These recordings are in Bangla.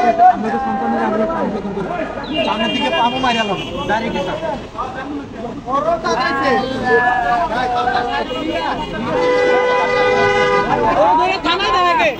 আমাদের সন্তানের আমরা সামনের দিকে পাবো মারিয়ালাম ডাইরেক্ট এটা থানা দেবে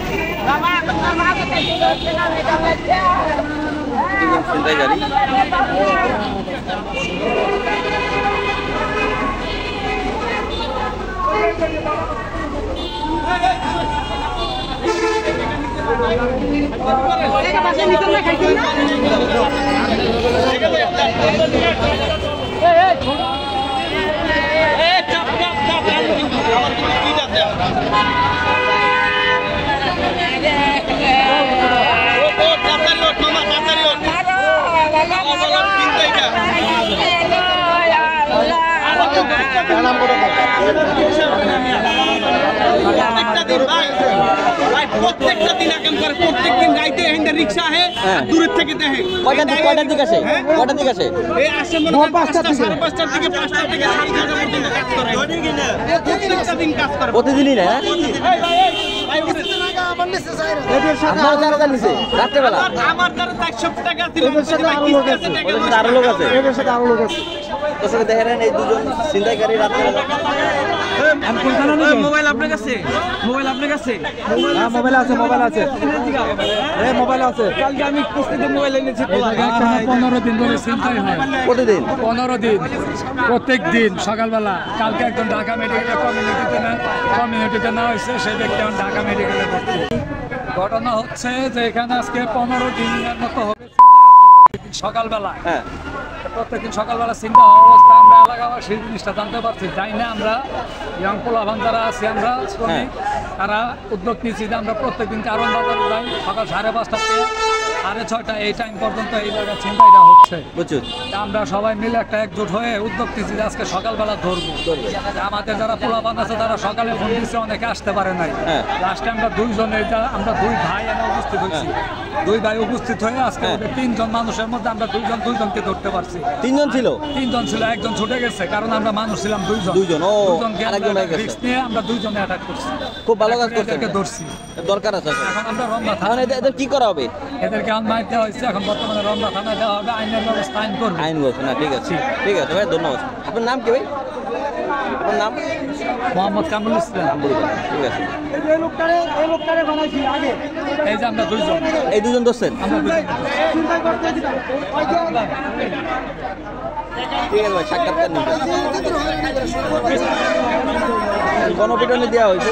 প্রত্যেকটা দিন এখন করে প্রত্যেকদিন রাইতে এখানে রিকশা আছে দূরের থেকে দেখে কয়টার দিকে আসে এই আসে মনে হয় 5:30 থেকে 5:30 থেকে 5:30 থেকে 6:30 পর্যন্ত কাজ করে প্রত্যেকটা দিন কাজ করে প্রতিদিনই না আমার যারা নিছে রাতে বেলা আমার দ্বারা 400 টাকা দিলাম আরো লোক আছে এর সাথে আরো লোক আছে তোকে দেখেন এই দুজন ছিনতাইকারী রাতে বেলা মোবাইল আপনার কাছে হ্যাঁ মোবাইল আছে এই মোবাইল আছে কালকে আমি কিস্তিতে মোবাইল এনেছি 15 দিন ধরে ছিনতাই হয় প্রতিদিন 15 দিন প্রত্যেক দিন সকালবেলা কালকে একজন ঢাকা মেডিকেলে কমিউনিটিতে না হয়েছে সেই ব্যক্তি এখন ঢাকা মেডিকেলে ভর্তি ঘটনা হচ্ছে যে এখানে আজকে 15 দিনের মতো হবে সকালবেলা প্রত্যেকদিন সকালবেলা চিন্তা হওয়া অবস্থা আমরা এলাকাবাসী সেই জিনিসটা জানতে পারছি যাই না আমরা ইয়াং পোলাভান যারা আছি আমরা শ্রমিক তারা উদ্যোগ নিয়েছি যে আমরা প্রত্যেকদিন কারণ বাজারে যাই সকাল 5:30 থেকে 6:30 এই টাইম পর্যন্ত এই জায়গায় চিন্তাটা হচ্ছে আমরা সবাই মিলে একটা একজোট হয়ে উদ্যোগ নিয়েছি যে আজকে সকালবেলা ধরবো আমাদের যারা পোলাভান আছে তারা সকালে ফোন দিচ্ছে অনেকে আসতে পারে নাই লাস্টে আমরা আমরা দুই ভাই এনে উপস্থিত হয়েছি দুই ভাই উপস্থিত হয়ে আজকে 3 জন মানুষের মধ্যে আমরা দুইজনকে ধরতে পারছি 3 জন ছিল একজন ছুটে গেছে কারণ আমরা মানুষ ছিলাম দুইজন রিস্ক নিয়ে আমরা দুইজনে অ্যাটাক করছি খুব ভালো কাজ করছেন ধরছি দরকার আছে এখন আমরা রমনা থানা এদের কি করা হবে এদেরকে আনমাইট দেওয়া হয়েছে এখন বর্তমানে রমনা থানায় দেওয়া হবে আইনের ব্যবস্থা করবে আইন বলছে না ঠিক আছে ভাই ধন্যবাদ আপনার নাম কি ভাই আপনার নাম মোহাম্মদ কামরুল ইসলাম ঠিক আছে এই যে আমরা এই দুজন ধরছেন ঠিক আছে ভাই সাক্ষাৎকার গণপিটনে দেওয়া হয়েছে